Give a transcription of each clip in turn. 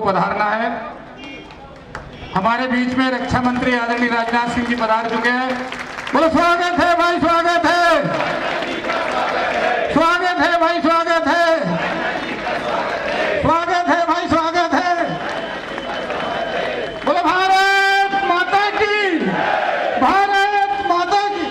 पधारना है। हमारे बीच में रक्षा मंत्री आदरणीय राजनाथ सिंह जी पधार चुके हैं। बोलो स्वागत है भाई, स्वागत है, स्वागत है भाई, स्वागत है, स्वागत है भाई, स्वागत है। बोलो भारत माता की, भारत माता की।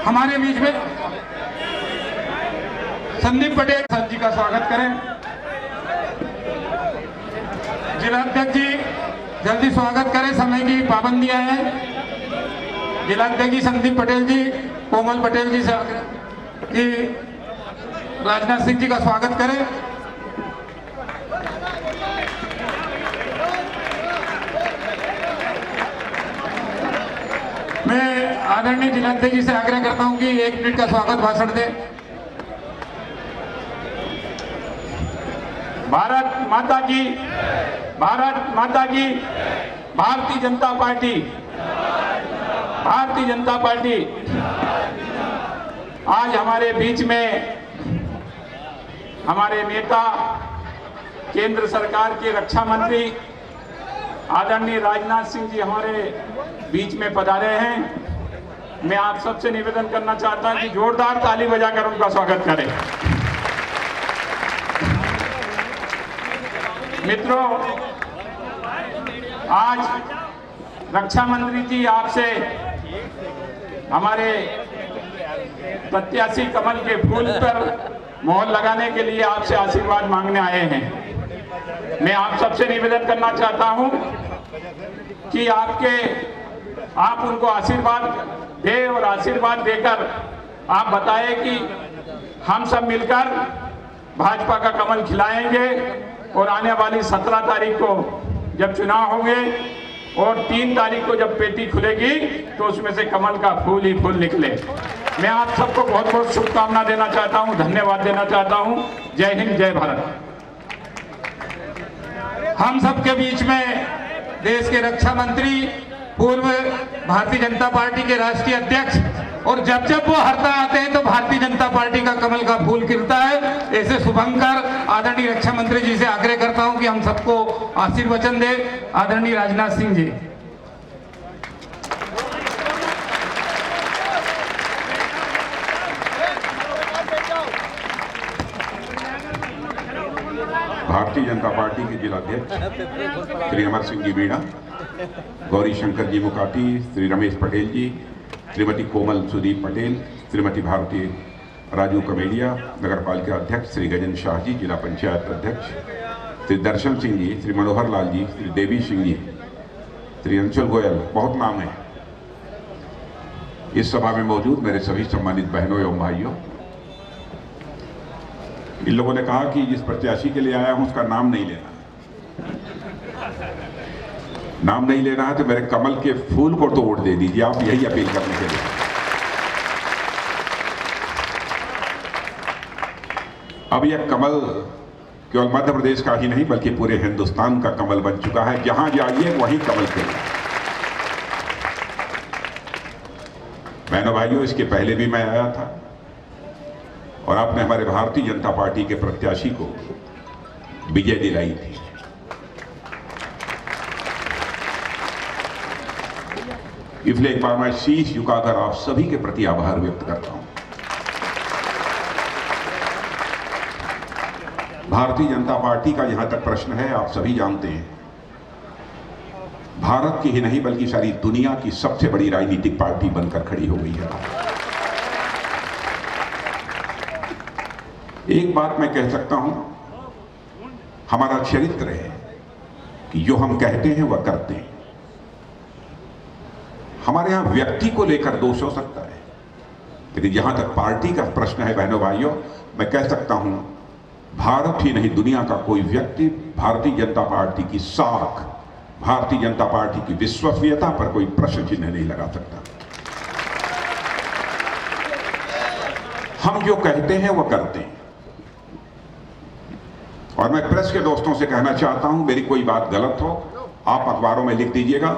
हमारे बीच में संदीप पटेल सर जी का स्वागत करें। जिलाध्यक्ष जी जल्दी स्वागत करें, समय की पाबंदियां हैं। जिलाध्यक्ष जी संदीप पटेल जी, कोमल पटेल जी जी राजनाथ सिंह जी का स्वागत करें। मैं आदरणीय जिलाध्यक्ष जी से आग्रह करता हूं कि 1 मिनट का स्वागत भाषण दें। भारत माता की, भारत माता की, भारतीय जनता पार्टी, भारतीय जनता पार्टी। आज हमारे बीच में हमारे नेता, केंद्र सरकार के रक्षा मंत्री आदरणीय राजनाथ सिंह जी हमारे बीच में पधारे हैं। मैं आप सबसे निवेदन करना चाहता हूं कि जोरदार ताली बजाकर उनका स्वागत करें। मित्रों, आज रक्षा मंत्री जी आपसे हमारे प्रत्याशी कमल के फूल पर मोहर लगाने के लिए आपसे आशीर्वाद मांगने आए हैं। मैं आप सबसे निवेदन करना चाहता हूं कि आप उनको आशीर्वाद दें और आशीर्वाद देकर आप बताएं कि हम सब मिलकर भाजपा का कमल खिलाएंगे और आने वाली 17 तारीख को जब चुनाव होंगे और 3 तारीख को जब पेटी खुलेगी तो उसमें से कमल का फूल ही फूल निकले। मैं आप सबको बहुत बहुत शुभकामना देना चाहता हूं, धन्यवाद देना चाहता हूं। जय हिंद, जय भारत। हम सबके बीच में देश के रक्षा मंत्री, पूर्व भारतीय जनता पार्टी के राष्ट्रीय अध्यक्ष, और जब जब वो हरता आते हैं तो भारतीय जनता पार्टी का कमल का फूल खिलता है। ऐसे शुभंकर आदरणीय रक्षा मंत्री जी से आग्रह करता हूं कि हम सबको आशीर्वचन दे। आदरणीय राजनाथ सिंह जी। भारतीय जनता पार्टी के जिलाध्यक्ष श्री अमर सिंह जी मीणा, गौरी शंकर जी मुकाटी, श्री रमेश पटेल जी, श्रीमती कोमल सुदीप पटेल, श्रीमती भारती राजू कमेडिया, नगर पालिका अध्यक्ष श्री गजेंद्र शाह जी, जिला पंचायत अध्यक्ष श्री दर्शन सिंह जी, श्री मनोहर लाल जी, श्री देवी सिंह जी, श्री अंशुल गोयल, बहुत नाम है। इस सभा में मौजूद मेरे सभी सम्मानित बहनों एवं भाइयों, इन लोगों ने कहा कि जिस प्रत्याशी के लिए आया हूं उसका नाम नहीं लेना। नाम नहीं लेना है तो मेरे कमल के फूल को तो वोट दे दीजिए। आप यही अपील करने के लिए। अब यह कमल केवल मध्य प्रदेश का ही नहीं बल्कि पूरे हिंदुस्तान का कमल बन चुका है। जहां जाइए वहीं कमल खिले। बहनों भाइयों, इसके पहले भी मैं आया था और आपने हमारे भारतीय जनता पार्टी के प्रत्याशी को विजय दिलाई थी। इसलिए एक बार मैं शीश झुकाकर आप सभी के प्रति आभार व्यक्त करता हूं। भारतीय जनता पार्टी का जहां तक प्रश्न है, आप सभी जानते हैं, भारत की ही नहीं बल्कि सारी दुनिया की सबसे बड़ी राजनीतिक पार्टी बनकर खड़ी हो गई है। एक बात मैं कह सकता हूं, हमारा चरित्र है कि जो हम कहते हैं वह करते हैं। हमारे यहां व्यक्ति को लेकर दोष हो सकता है, लेकिन जहां तक पार्टी का प्रश्न है बहनों भाइयों, मैं कह सकता हूं भारत ही नहीं दुनिया का कोई व्यक्ति भारतीय जनता पार्टी की साख, भारतीय जनता पार्टी की विश्वसनीयता पर कोई प्रश्न चिन्ह नहीं लगा सकता। हम जो कहते हैं वह करते हैं। और मैं प्रेस के दोस्तों से कहना चाहता हूं, मेरी कोई बात गलत हो आप अखबारों में लिख दीजिएगा,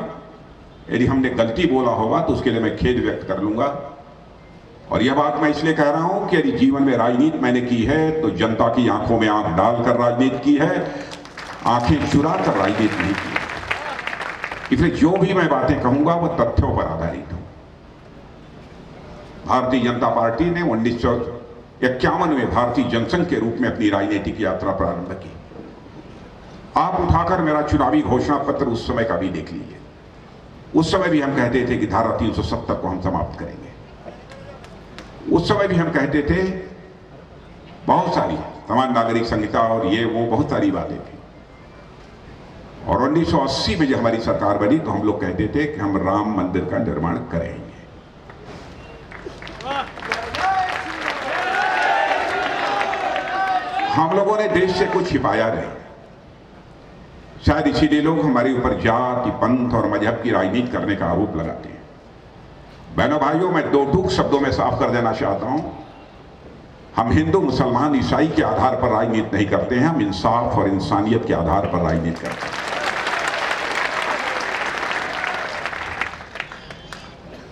यदि हमने गलती बोला होगा तो उसके लिए मैं खेद व्यक्त कर लूंगा। और यह बात मैं इसलिए कह रहा हूं कि यदि जीवन में राजनीति मैंने की है तो जनता की आंखों में आंख डालकर राजनीति की है, आंखें चुरा कर राजनीति नहीं की। इसलिए जो भी मैं बातें कहूंगा वो तथ्यों पर आधारित हो। भारतीय जनता पार्टी ने 1951 में भारतीय जनसंघ के रूप में अपनी राजनीतिक यात्रा प्रारंभ की। आप उठाकर मेरा चुनावी घोषणा पत्र उस समय का भी देख लीजिए। उस समय भी हम कहते थे कि धारा 370 को हम समाप्त करेंगे। उस समय भी हम कहते थे बहुत सारी समान नागरिक संहिता और ये वो बहुत सारी बातें थी। और 1980 में जब हमारी सरकार बनी तो हम लोग कहते थे कि हम राम मंदिर का निर्माण करेंगे। हम लोगों ने देश से कुछ छिपाया नहीं। शायद इसीलिए लोग हमारे ऊपर जाति, पंथ और मजहब की राजनीति करने का आरोप लगाते हैं। बहनों भाइयों, मैं दो टूक शब्दों में साफ कर देना चाहता हूं, हम हिंदू, मुसलमान, ईसाई के आधार पर राजनीति नहीं करते हैं। हम इंसाफ और इंसानियत के आधार पर राजनीति करते हैं।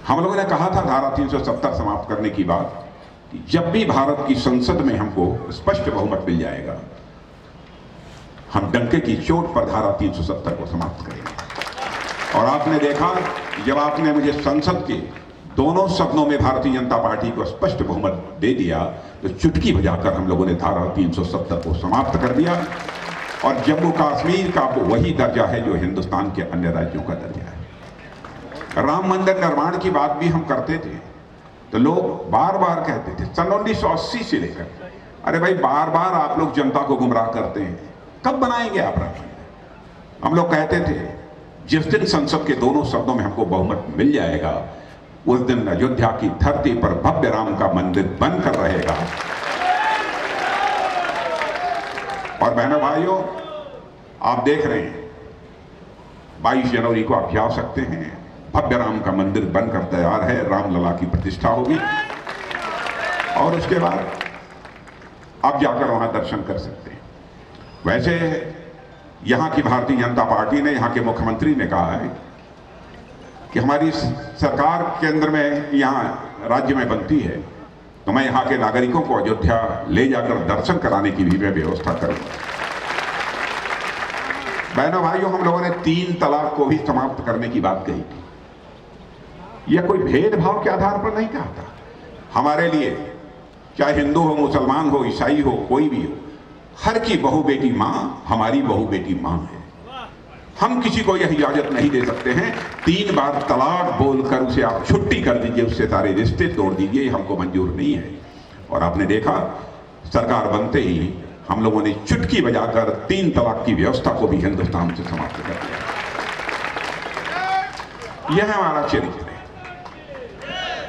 हम लोगों ने कहा था धारा 370 समाप्त करने की बात कि जब भी भारत की संसद में हमको स्पष्ट बहुमत मिल जाएगा, हम डंके की चोट पर धारा 370 को समाप्त करेंगे। और आपने देखा, जब आपने मुझे संसद के दोनों सदनों में भारतीय जनता पार्टी को स्पष्ट बहुमत दे दिया तो चुटकी बजाकर हम लोगों ने धारा 370 को समाप्त कर दिया। और जम्मू कश्मीर का वही दर्जा है जो हिंदुस्तान के अन्य राज्यों का दर्जा है। राम मंदिर निर्माण की बात भी हम करते थे तो लोग बार बार कहते थे, सन 1980 से लेकर, अरे भाई बार बार आप लोग जनता को गुमराह करते हैं, कब बनाएंगे आप राम मंदिर? हम लोग कहते थे जिस दिन संसद के दोनों सदनों में हमको बहुमत मिल जाएगा उस दिन अयोध्या की धरती पर भव्य राम का मंदिर बनकर रहेगा। और बहनों भाइयों, आप देख रहे हैं 22 जनवरी को आप जा सकते हैं, भव्य राम का मंदिर बनकर तैयार है, रामलला की प्रतिष्ठा होगी और उसके बाद आप जाकर वहां दर्शन कर सकते हैं। वैसे यहां की भारतीय जनता पार्टी ने, यहां के मुख्यमंत्री ने कहा है कि हमारी सरकार केंद्र में यहां राज्य में बनती है तो मैं यहां के नागरिकों को अयोध्या ले जाकर दर्शन कराने की भी मैं व्यवस्था करूंगा। बहनों भाइयों, हम लोगों ने 3 तलाक को भी समाप्त करने की बात कही थी। यह कोई भेदभाव के आधार पर नहीं कहा था। हमारे लिए चाहे हिंदू हो, मुसलमान हो, ईसाई हो, कोई भी हो, हर की बहू बेटी मां हमारी बहू बेटी मां है। हम किसी को यह इजाजत नहीं दे सकते हैं 3 बार तलाक बोलकर उसे आप छुट्टी कर दीजिए, उससे सारे रिश्ते तोड़ दीजिए, हमको मंजूर नहीं है। और आपने देखा सरकार बनते ही हम लोगों ने चुटकी बजाकर 3 तलाक की व्यवस्था को भी हिंदुस्तान से समाप्त कर दिया। यह हमारा चरित्र है,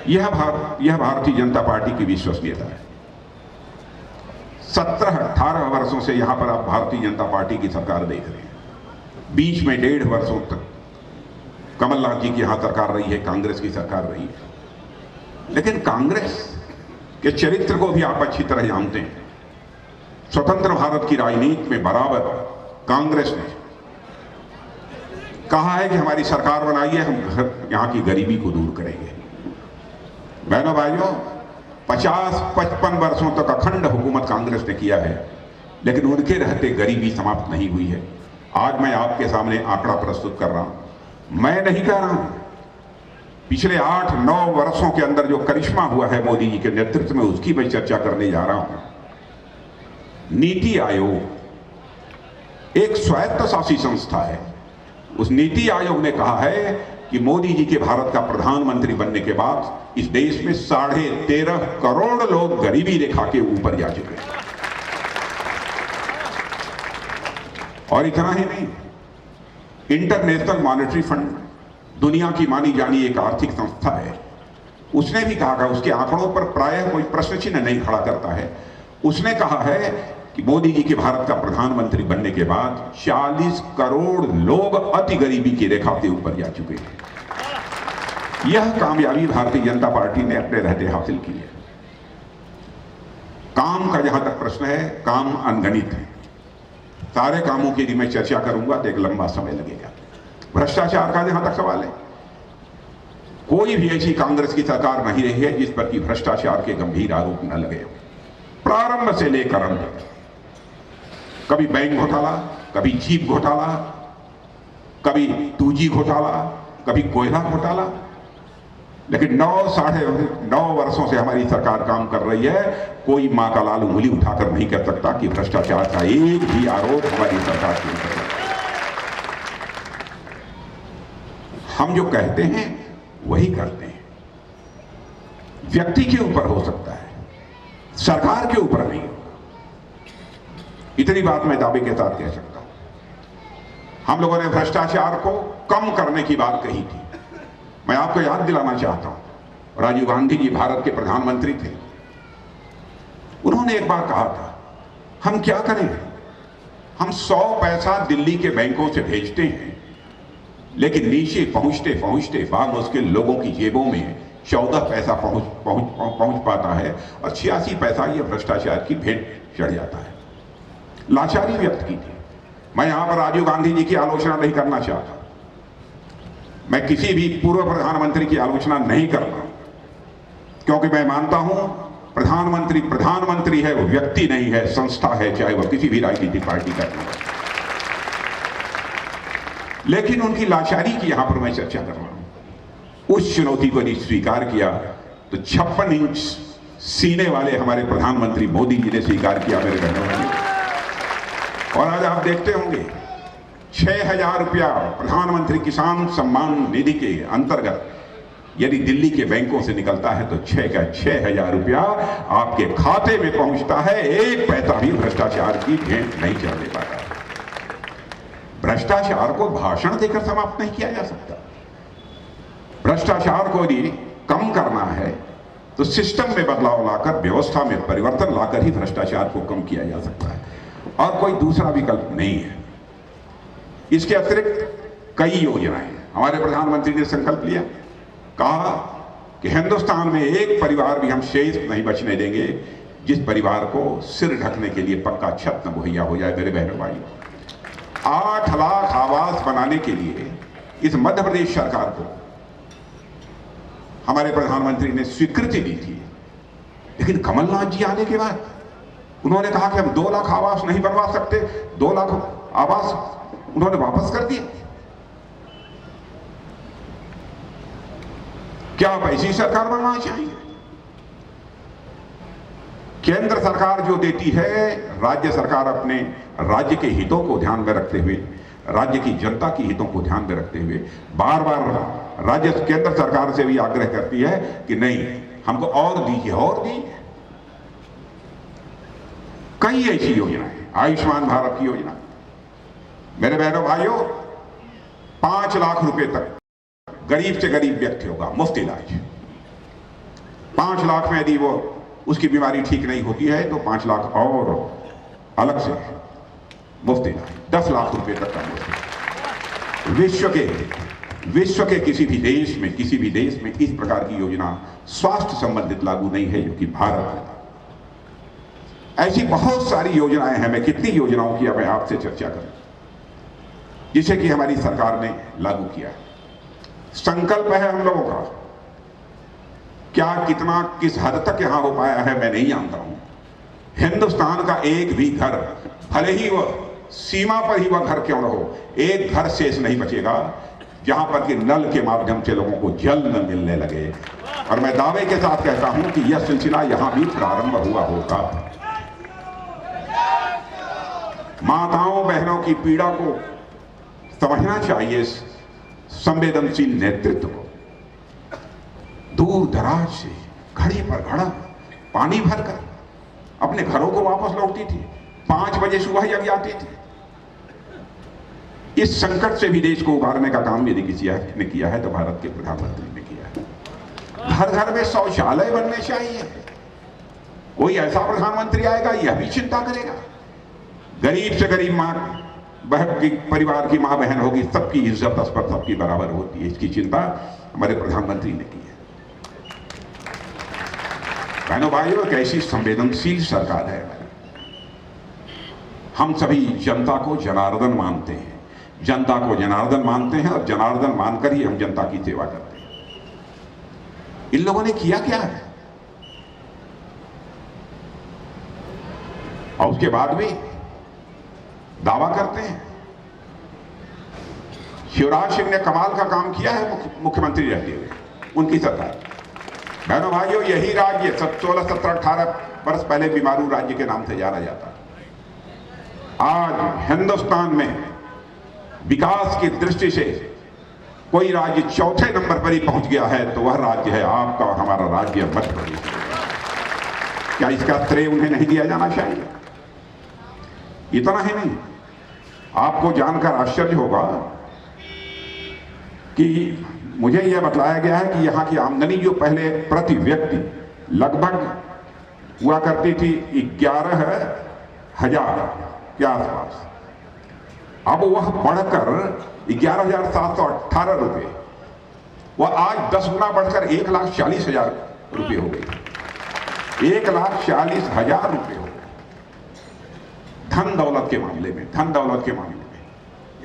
यह भारतीय जनता पार्टी की विश्वसनीयता है। 17-18 वर्षों से यहां पर आप भारतीय जनता पार्टी की सरकार देख रहे हैं। बीच में 1.5 वर्षों तक कमलनाथ जी की यहां सरकार रही है, कांग्रेस की सरकार रही है। लेकिन कांग्रेस के चरित्र को भी आप अच्छी तरह जानते हैं। स्वतंत्र भारत की राजनीति में बराबर कांग्रेस ने कहा है कि हमारी सरकार बनाइए, हम यहां की गरीबी को दूर करेंगे। बहनों भाइयों, 50-55 वर्षों तक अखंड हुकूमत कांग्रेस ने किया है, लेकिन उनके रहते गरीबी समाप्त नहीं हुई है। आज मैं आपके सामने आंकड़ा प्रस्तुत कर रहा हूं। मैं नहीं कह रहा हूं, पिछले 8-9 वर्षों के अंदर जो करिश्मा हुआ है मोदी जी के नेतृत्व में, उसकी मैं चर्चा करने जा रहा हूं। नीति आयोग एक स्वायत्तशासी संस्था है। उस नीति आयोग ने कहा है कि मोदी जी के भारत का प्रधानमंत्री बनने के बाद इस देश में 13.5 करोड़ लोग गरीबी रेखा के ऊपर जा चुके हैं। और इतना ही नहीं, इंटरनेशनल मॉनेटरी फंड दुनिया की मानी जानी एक आर्थिक संस्था है, उसने भी कहा, उसके आंकड़ों पर प्रायः कोई प्रश्न चिन्ह नहीं खड़ा करता है। उसने कहा है कि मोदी जी के भारत का प्रधानमंत्री बनने के बाद 40 करोड़ लोग अति गरीबी की रेखा के ऊपर जा चुके हैं। यह कामयाबी भारतीय जनता पार्टी ने अपने रहते हासिल की है। काम का जहां तक प्रश्न है, काम अनगणित है। सारे कामों की यदि मैं चर्चा करूंगा तो एक लंबा समय लगेगा। भ्रष्टाचार का जहां तक सवाल है, कोई भी ऐसी कांग्रेस की सरकार नहीं रही है जिस पर कि भ्रष्टाचार के गंभीर आरोप न लगे, प्रारंभ से लेकर अंत तक। कभी बैंक घोटाला, कभी जीप घोटाला, कभी 2G घोटाला, कभी कोयला घोटाला। लेकिन 9 वर्षों से हमारी सरकार काम कर रही है, कोई मां का लाल उंगली उठाकर नहीं कह सकता कि भ्रष्टाचार का एक भी आरोप हमारी सरकार के ऊपर है। हम जो कहते हैं वही करते हैं। व्यक्ति के ऊपर हो सकता है, सरकार के ऊपर नहीं होगा। इतनी बात मैं दावे के साथ कह सकता हूं। हम लोगों ने भ्रष्टाचार को कम करने की बात कही थी। मैं आपको याद दिलाना चाहता हूं, राजीव गांधी जी भारत के प्रधानमंत्री थे। उन्होंने एक बार कहा था, हम क्या करें, हम 100 पैसा दिल्ली के बैंकों से भेजते हैं, लेकिन नीचे पहुंचते पहुंचते बामुश्किल लोगों की जेबों में 14 पैसा पहुंच पाता है और 86 पैसा यह भ्रष्टाचार की भेंट चढ़ जाता है। लाचारी व्यक्त की थी। मैं यहां पर राजीव गांधी जी की आलोचना नहीं करना चाहता, मैं किसी भी पूर्व प्रधानमंत्री की आलोचना नहीं करता, क्योंकि मैं मानता हूं प्रधानमंत्री है, वो व्यक्ति नहीं है, संस्था है, चाहे वह किसी भी राजनीतिक पार्टी का हो। लेकिन उनकी लाचारी की यहां पर मैं चर्चा कर रहा हूं। उस चुनौती को यदि स्वीकार किया तो 56 इंच सीने वाले हमारे प्रधानमंत्री मोदी जी ने स्वीकार किया, मेरे बहनों भाइयों। और आज आप देखते होंगे 6,000 रुपया प्रधानमंत्री किसान सम्मान निधि के अंतर्गत यदि दिल्ली के बैंकों से निकलता है तो 6,000 रुपया आपके खाते में पहुंचता है। एक पैसा भी भ्रष्टाचार की भेंट नहीं चढ़ने पाता। भ्रष्टाचार को भाषण देकर समाप्त नहीं किया जा सकता। भ्रष्टाचार को यदि कम करना है तो सिस्टम में बदलाव लाकर, व्यवस्था में परिवर्तन लाकर ही भ्रष्टाचार को कम किया जा सकता है, और कोई दूसरा विकल्प नहीं है। इसके अतिरिक्त कई योजनाएं हमारे प्रधानमंत्री ने संकल्प लिया, कहा कि हिंदुस्तान में एक परिवार भी हम शेष नहीं बचने देंगे जिस परिवार को सिर ढकने के लिए पक्का छत न मुहैया हो जाए। मेरे बहनों भाइयों, 8 लाख आवास बनाने के लिए इस मध्य प्रदेश सरकार को हमारे प्रधानमंत्री ने स्वीकृति दी थी, लेकिन कमलनाथ जी आने के बाद उन्होंने कहा कि हम 2 लाख आवास नहीं बनवा सकते। 2 लाख आवास उन्होंने वापस कर दिए। क्या आप ऐसी सरकार बनना चाहेंगे? केंद्र सरकार जो देती है, राज्य सरकार अपने राज्य के हितों को ध्यान में रखते हुए, राज्य की जनता की हितों को ध्यान में रखते हुए बार बार राज्य केंद्र सरकार से भी आग्रह करती है कि नहीं, हमको और दीजिए, और दीजिए। कई ऐसी योजनाएं, आयुष्मान भारत की योजना, मेरे बहनों भाइयों, 5 लाख रुपए तक गरीब से गरीब व्यक्ति होगा मुफ्त इलाज। 5 लाख में यदि वो उसकी बीमारी ठीक नहीं होती है तो 5 लाख और अलग से मुफ्त इलाज, 10 लाख रुपए तक का मुफ्त। विश्व के किसी भी देश में इस प्रकार की योजना स्वास्थ्य संबंधित लागू नहीं है, जो कि भारत है। ऐसी बहुत सारी योजनाएं हैं। मैं कितनी योजनाओं की मैं आपसे चर्चा करूं जिसे कि हमारी सरकार ने लागू किया है। संकल्प है हम लोगों का, क्या कितना किस हद तक यहां हो पाया है मैं नहीं जानता हूं। हिंदुस्तान का एक भी घर, भले ही वह सीमा पर ही वह घर क्यों न हो, एक घर शेष नहीं बचेगा जहां पर कि नल के माध्यम से लोगों को जल न मिलने लगे। और मैं दावे के साथ कहता हूं कि यह सिलसिला यहां भी प्रारंभ हुआ होगा। माताओं बहनों की पीड़ा को समझना चाहिए संवेदनशील नेतृत्व को। दूर दराज से घड़ी पर घड़ा पानी भरकर अपने घरों को वापस लौटती थी, 5 बजे सुबह जग जाती थी। इस संकट से भी देश को उबारने का काम यदि किसी ने किया है तो भारत के प्रधानमंत्री ने किया है। घर घर में शौचालय बनने चाहिए। कोई ऐसा प्रधानमंत्री आएगा यह भी चिंता करेगा। गरीब से गरीब मां की परिवार की मां बहन होगी, सबकी इज्जत अस्पत सबकी बराबर होती है, इसकी चिंता हमारे प्रधानमंत्री ने की है। बहनों भाइयों, एक ऐसी संवेदनशील सरकार है। हम सभी जनता को जनार्दन मानते हैं, जनता को जनार्दन मानते हैं और जनार्दन मानकर ही हम जनता की सेवा करते हैं। इन लोगों ने किया क्या है? और उसके बाद भी दावा करते हैं। शिवराज सिंह ने कमाल का काम किया है मुख्यमंत्री रहते हुए, उनकी सरकार। बहनों भाइयों, यही राज्य 16, 17, 18 वर्ष पहले बीमारू राज्य के नाम से जाना जाता। आज हिंदुस्तान में विकास की दृष्टि से कोई राज्य चौथे नंबर पर ही पहुंच गया है तो वह राज्य है आपका और हमारा राज्य मध्य प्रदेश। क्या इसका श्रेय उन्हें नहीं दिया जाना चाहिए? इतना ही नहीं, आपको जानकर आश्चर्य होगा कि मुझे यह बतलाया गया है कि यहाँ की आमदनी जो पहले प्रति व्यक्ति लगभग हुआ करती थी 11,000 के आसपास, अब वह बढ़कर 11,718 रुपये, वह आज 10 गुना बढ़कर 1,40,000 रुपये हो गई। 1,40,000 रुपये हो गए। धन दौलत के मामले में,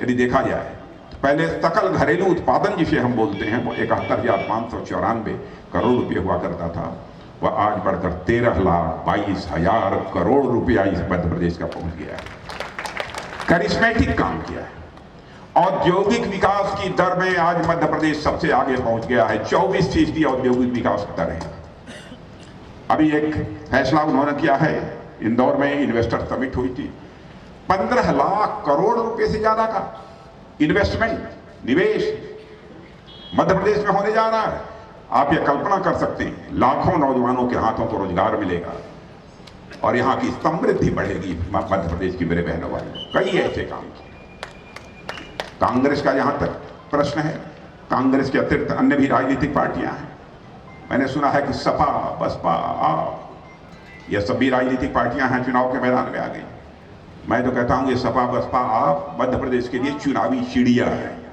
यदि देखा जाए तो पहले सकल घरेलू उत्पादन जिसे हम बोलते हैं वो 71,594 करोड़ रुपये हुआ करता था, वह आज बढ़कर 13,22,000 करोड़ रुपया इस मध्य प्रदेश का पहुंच गया है। करिश्मेटिक काम किया है। औद्योगिक विकास की दर में आज मध्य प्रदेश सबसे आगे पहुंच गया है। 24% औद्योगिक विकास दर है। अभी एक फैसला उन्होंने किया है, इंदौर में इन्वेस्टर समिट हुई थी, 15 लाख करोड़ रुपए से ज्यादा का इन्वेस्टमेंट, निवेश मध्य प्रदेश में होने जा रहा है। आप ये कल्पना कर सकते हैं, लाखों नौजवानों के हाथों को रोजगार मिलेगा और यहाँ की समृद्धि बढ़ेगी मध्य प्रदेश की। मेरे बहनों भाइयों, कई ऐसे काम किए। कांग्रेस का जहां तक प्रश्न है, कांग्रेस के अतिरिक्त अन्य भी राजनीतिक पार्टियां हैं। मैंने सुना है कि सपा, बसपा, आप, यह सभी राजनीतिक पार्टियां हैं चुनाव के मैदान में आ गई। मैं तो कहता हूं ये सपा, बसपा, आप मध्य प्रदेश के लिए चुनावी चिड़िया है।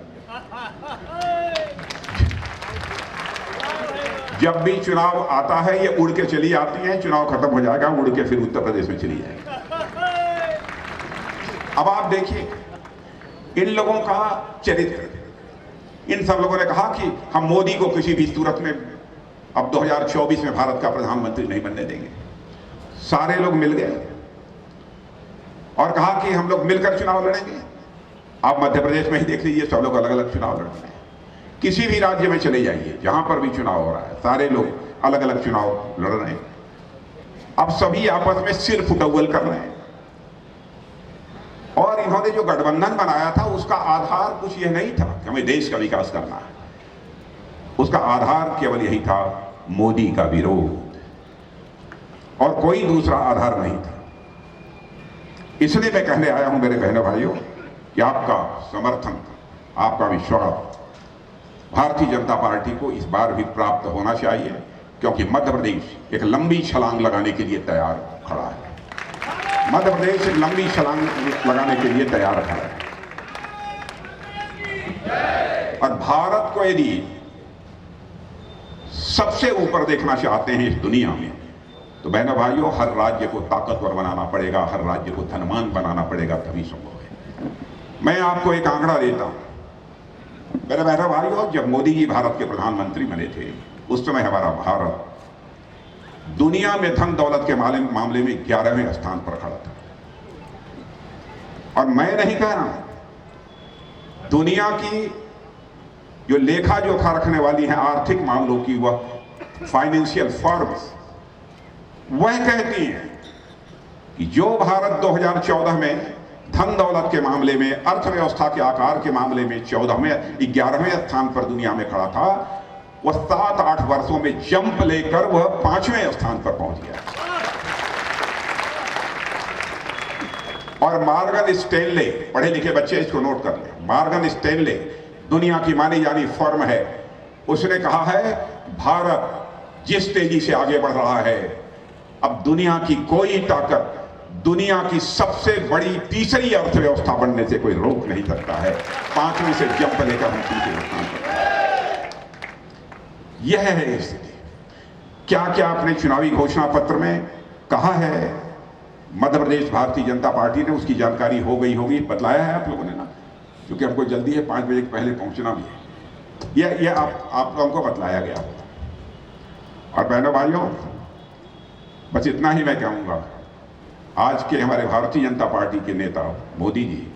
जब भी चुनाव आता है ये उड़ के चली आती हैं, चुनाव खत्म हो जाएगा उड़ के फिर उत्तर प्रदेश में चली जाएगी। अब आप देखिए इन लोगों का चरित्र। इन सब लोगों ने कहा कि हम मोदी को किसी भी सूरत में अब 2024 में भारत का प्रधानमंत्री नहीं बनने देंगे। सारे लोग मिल गए और कहा कि हम लोग मिलकर चुनाव लड़ेंगे। आप मध्य प्रदेश में ही देख लीजिए, सब लोग अलग अलग चुनाव लड़ रहे हैं। किसी भी राज्य में चले जाइए, जहां पर भी चुनाव हो रहा है, सारे लोग अलग अलग चुनाव लड़ रहे हैं। अब सभी आपस में सिर फुटौल कर रहे हैं। और इन्होंने जो गठबंधन बनाया था उसका आधार कुछ यह नहीं था कि हमें देश का विकास करना है। उसका आधार केवल यही था, मोदी का विरोध, और कोई दूसरा आधार नहीं था। इसलिए मैं कहने आया हूं मेरे बहनों भाइयों कि आपका समर्थन, आपका विश्वास भारतीय जनता पार्टी को इस बार भी प्राप्त होना चाहिए, क्योंकि मध्य प्रदेश एक लंबी छलांग लगाने के लिए तैयार खड़ा है। मध्य प्रदेश एक लंबी छलांग लगाने के लिए तैयार खड़ा है। और भारत को यदि सबसे ऊपर देखना चाहते हैं इस दुनिया में, तो बहनों भाइयों हर राज्य को ताकतवर बनाना पड़ेगा, हर राज्य को धनवान बनाना पड़ेगा, तभी संभव है। मैं आपको एक आंकड़ा देता हूं। मेरे बहनों भाइयों, जब मोदी जी भारत के प्रधानमंत्री बने थे उस समय हमारा भारत दुनिया में धन दौलत के मामले में 11वें स्थान पर खड़ा था। और मैं नहीं कह रहा हूं, दुनिया की जो लेखा जोखा रखने वाली है आर्थिक मामलों की, वह फाइनेंशियल फर्म्स, वह कहती हैं कि जो भारत 2014 में धन दौलत के मामले में, अर्थव्यवस्था के आकार के मामले में 11वें स्थान पर दुनिया में खड़ा था, वह 7-8 वर्षों में जंप लेकर वह 5वें स्थान पर पहुंच गया। और मॉर्गन स्टैनले, पढ़े लिखे बच्चे इसको नोट कर लें, मॉर्गन स्टैनले दुनिया की मानी जानी फर्म है, उसने कहा है भारत जिस तेजी से आगे बढ़ रहा है, अब दुनिया की कोई ताकत दुनिया की सबसे बड़ी तीसरी अर्थव्यवस्था बनने से कोई रोक नहीं सकता है। 5वीं से जंप लेकर हम तीसरे स्थान पर। यह है स्थिति। क्या क्या अपने चुनावी घोषणा पत्र में कहा है मध्य प्रदेश भारतीय जनता पार्टी ने, उसकी जानकारी हो गई होगी, बतलाया है आप लोगों ने ना, क्योंकि हमको जल्दी है, 5 बजे के पहले पहुंचना भी है। यह आप लोगों को बतलाया गया होगा। और बहनों भाइयों, बस इतना ही मैं कहूँगा, आज के हमारे भारतीय जनता पार्टी के नेता मोदी जी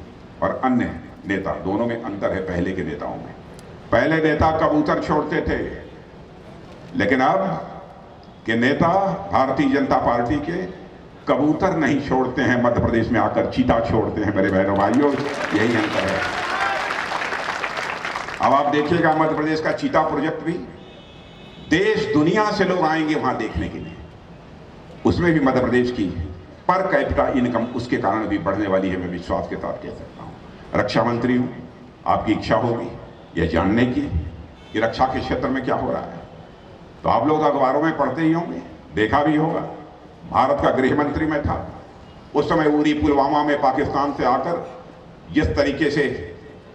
और अन्य नेता, दोनों में अंतर है पहले के नेताओं में। पहले नेता कबूतर छोड़ते थे, लेकिन अब के नेता भारतीय जनता पार्टी के कबूतर नहीं छोड़ते हैं, मध्य प्रदेश में आकर चीता छोड़ते हैं। मेरे बहनों भाइयों, यही अंतर है। अब आप देखिएगा मध्य प्रदेश का चीता प्रोजेक्ट भी, देश दुनिया से लोग आएंगे वहां देखने के लिए। उसमें भी मध्य प्रदेश की पर कैपिटा इनकम उसके कारण भी बढ़ने वाली है, मैं विश्वास के साथ कह सकता हूं। रक्षा मंत्री हूं, आपकी इच्छा होगी यह जानने की कि रक्षा के क्षेत्र में क्या हो रहा है, तो आप लोग अखबारों में पढ़ते ही होंगे, देखा भी होगा। भारत का गृह मंत्री मैं था उस समय, उरी पुलवामा में पाकिस्तान से आकर जिस तरीके से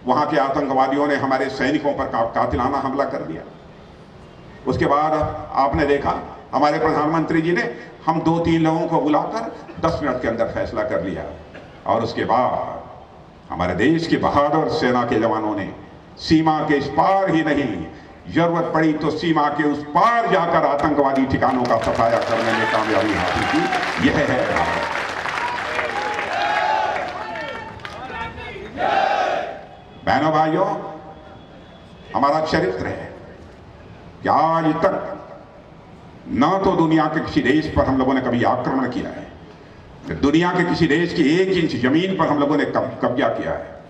वहां के आतंकवादियों ने हमारे सैनिकों पर कातिलाना हमला कर दिया, उसके बाद आपने देखा हमारे प्रधानमंत्री जी ने हम 2-3 लोगों को बुलाकर 10 मिनट के अंदर फैसला कर लिया। और उसके बाद हमारे देश की बहादुर सेना के जवानों ने सीमा के इस पार ही नहीं, जरूरत पड़ी तो सीमा के उस पार जाकर आतंकवादी ठिकानों का सफाया करने में कामयाबी हासिल की। यह है भारत। बहनों भाइयों, हमारा चरित्र है कि आज तक न तो दुनिया के किसी देश पर हम लोगों ने कभी आक्रमण किया है, दुनिया के किसी देश की 1 इंच जमीन पर हम लोगों ने कब्जा किया है,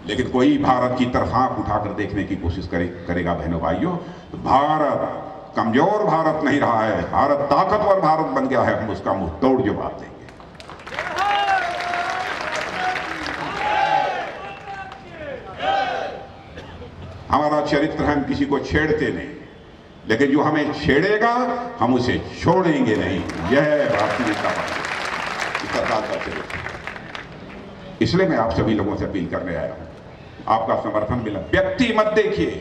लेकिन कोई भारत की तरफ आंख उठाकर देखने की कोशिश करेगा बहनों भाइयों, तो भारत कमजोर भारत नहीं रहा है, भारत ताकतवर भारत बन गया है। हम उसका मुंह तोड़ जवाब देंगे। हमारा चरित्र है, हम किसी को छेड़ते नहीं, लेकिन जो हमें छेड़ेगा हम उसे छोड़ेंगे नहीं। यह है भारतीय जनता पार्टी की सरकार का चरित्र। इसलिए मैं आप सभी लोगों से अपील करने आया हूं, आपका समर्थन मिला। व्यक्ति मत देखिए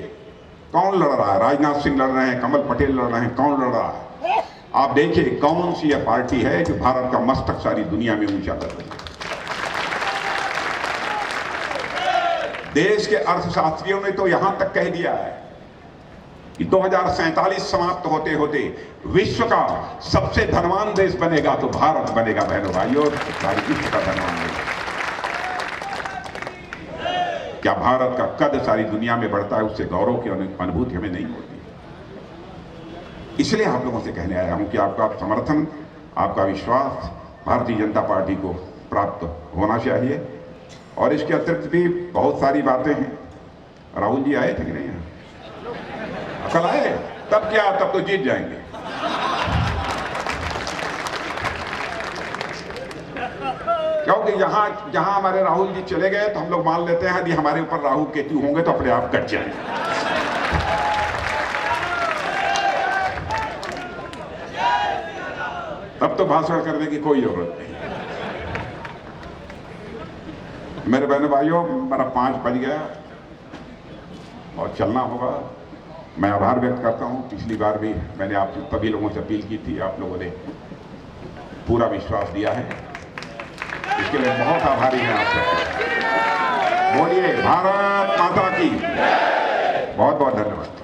कौन लड़ रहा है, राजनाथ सिंह लड़ रहे हैं, कमल पटेल लड़ रहे हैं, कौन लड़ रहा है। आप देखिए कौन सी यह पार्टी है जो भारत का मस्तक सारी दुनिया में ऊंचा कर रही है। देश के अर्थशास्त्रियों ने तो यहां तक कह दिया है कि 2047 समाप्त होते होते विश्व का सबसे धनवान देश बनेगा तो भारत बनेगा। बहनों भाइयों, सारी विश्व का धनवान देश। क्या भारत का कद सारी दुनिया में बढ़ता है, उससे गौरव की अनुभूति हमें नहीं होती। इसलिए आप लोगों से कहने आया हूं कि आपका समर्थन, आपका विश्वास भारतीय जनता पार्टी को प्राप्त होना चाहिए। और इसके अतिरिक्त भी बहुत सारी बातें हैं। राहुल जी आए थे कि नहीं? कल आए, तब क्या, तब तो जीत जाएंगे। क्योंकि जहां हमारे राहुल जी चले गए तो हम लोग मान लेते हैं यदि हमारे ऊपर राहु केतु होंगे तो अपने आप कट जाएंगे। तब तो भाषण करने की कोई जरूरत नहीं। मेरे बहनों भाइयों, मेरा 5 बज गया और चलना होगा। मैं आभार व्यक्त करता हूं। पिछली बार भी मैंने आप सभी लोगों से अपील की थी, आप लोगों ने पूरा विश्वास दिया है, इसके लिए बहुत आभारी हैं आप सबके। बोलिए भारत माता की। बहुत बहुत धन्यवाद।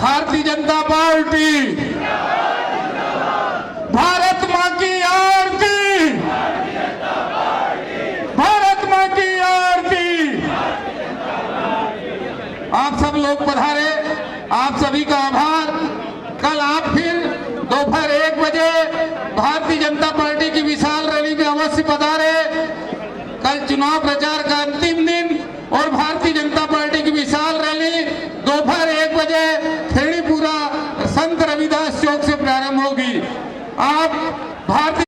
भारतीय जनता पार्टी, भारत मां की आरती, भारत मां की आरती। आप सब लोग पधारे, आप सभी का आभार। कल आप फिर दोपहर 1 बजे भारतीय जनता पार्टी की विशाल रैली में अवश्य पधारे। कल चुनाव प्रचार का अंतिम दिन और भारतीय जनता पार्टी की विशाल रैली दोपहर 1 बजे खेड़ीपुरा संत रविदास चौक से प्रारंभ होगी। आप भारतीय